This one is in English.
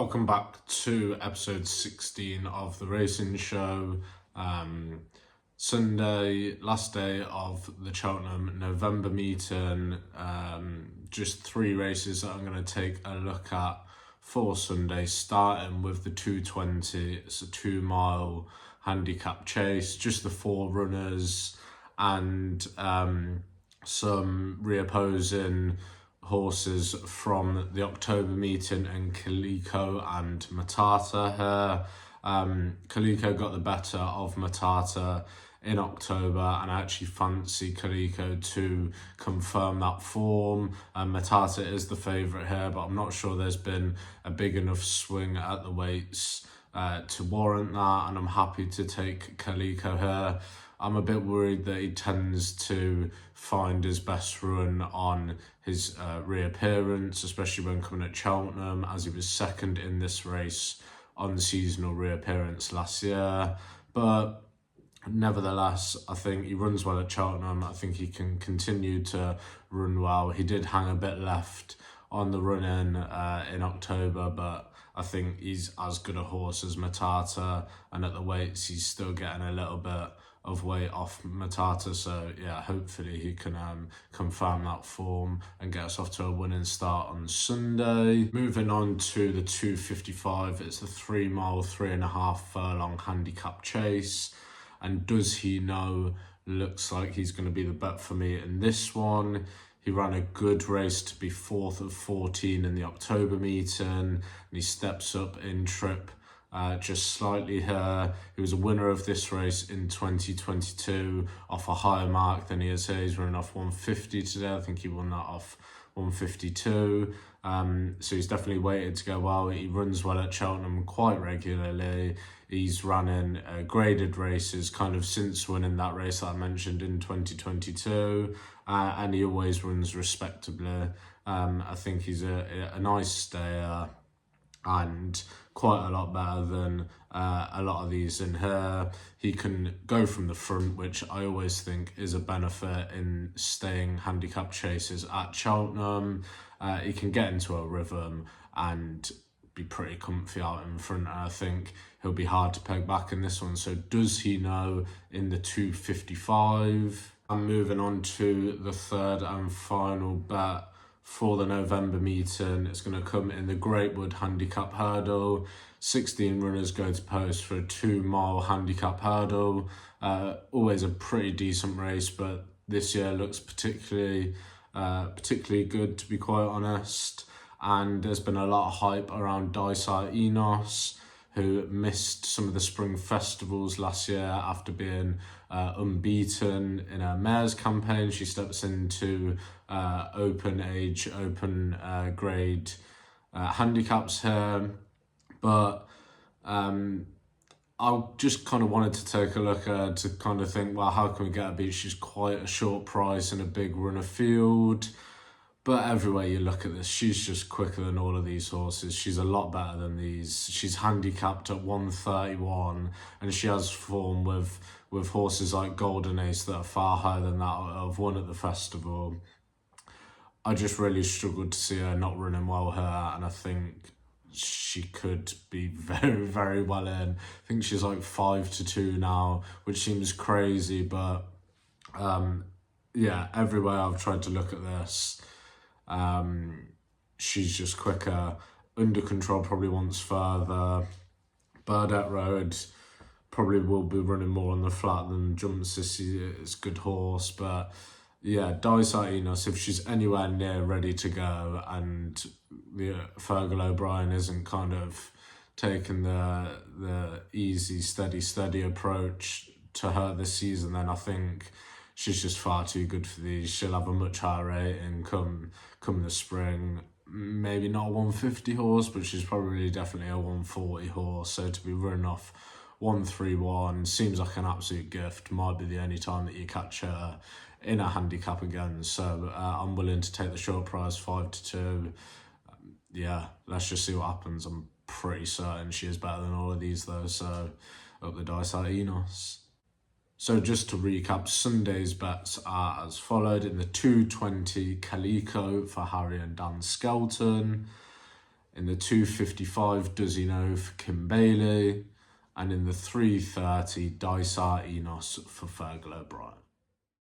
Welcome back to episode 16 of the racing show. Sunday, last day of the Cheltenham November meeting. Just 3 races that I'm going to take a look at for Sunday, starting with the 220. It's a 2-mile handicap chase, just the 4 runners and some reopposing horses from the October meeting and Calico and Matata here. Calico got the better of Matata in October, and I actually fancy Calico to confirm that form. Matata is the favourite here, but I'm not sure there's been a big enough swing at the weights to warrant that, and I'm happy to take Calico here. I'm a bit worried that he tends to find his best run on his reappearance, especially when coming at Cheltenham, as he was second in this race on the seasonal reappearance last year. But nevertheless, I think he runs well at Cheltenham. I think he can continue to run well. He did hang a bit left on the run-in in October, but I think he's as good a horse as Matata, and at the weights he's still getting a little bit of weight off Matata, so yeah, hopefully he can confirm that form and get us off to a winning start on Sunday. Moving on to the 255, it's a 3-mile, 3.5 furlong handicap chase, and Does He Know looks like he's going to be the bet for me in this one. He ran a good race to be 4th of 14 in the October meeting, and he steps up in trip just slightly here. He was a winner of this race in 2022 off a higher mark than he is here. He's running off 150 today. I think he won that off 152. So he's definitely weighted to go well. He runs well at Cheltenham quite regularly. He's running graded races kind of since winning that race that I mentioned in 2022, and he always runs respectably. I think he's a nice stayer and quite a lot better than a lot of these in here. He can go from the front, which I always think is a benefit in staying handicap chases at Cheltenham. He can get into a rhythm and be pretty comfy out in front, and I think he'll be hard to peg back in this one. So Does He Know in the 255. I'm moving on to the third and final bet for the November meeting. It's going to come in the Greatwood Handicap Hurdle. 16 runners go to post for a 2-mile handicap hurdle. Always a pretty decent race, but this year looks particularly good, to be quite honest. And there's been a lot of hype around Dysart Enos, who missed some of the spring festivals last year after being unbeaten in a mare's campaign. She steps into open grade handicaps here, but I just kind of wanted to take a look at her to kind of think, well, how can we get her beat? She's quite a short price in a big runner field. But everywhere you look at this, she's just quicker than all of these horses. She's a lot better than these. She's handicapped at 131, and she has form with horses like Golden Ace that are far higher than that have won at the festival. I just really struggled to see her not running well here, and I think she could be very, very well in. I think she's like 5-2 now, which seems crazy, but yeah, everywhere I've tried to look at this, she's just quicker. Under Control probably wants further. Burdett Road probably will be running more on the flat than Jump Sissy. It's a good horse, but yeah, Dysart Enos, if she's anywhere near ready to go and Fergal O'Brien isn't kind of taking the easy, steady approach to her this season, then I think she's just far too good for these. She'll have a much higher rating come the spring. Maybe not a 150 horse, but she's probably definitely a 140 horse. So to be running off 131 seems like an absolute gift. Might be the only time that you catch her in a handicap again. So I'm willing to take the short price 5-2. Yeah, let's just see what happens. I'm pretty certain she is better than all of these though. So up the Dysart Enos. So just to recap, Sunday's bets are as followed. In the 220, Calico for Harry and Dan Skelton. In the 2:55, Does He Know for Kim Bailey. And in the 3:30, Dysart Enos for Fergal O'Brien.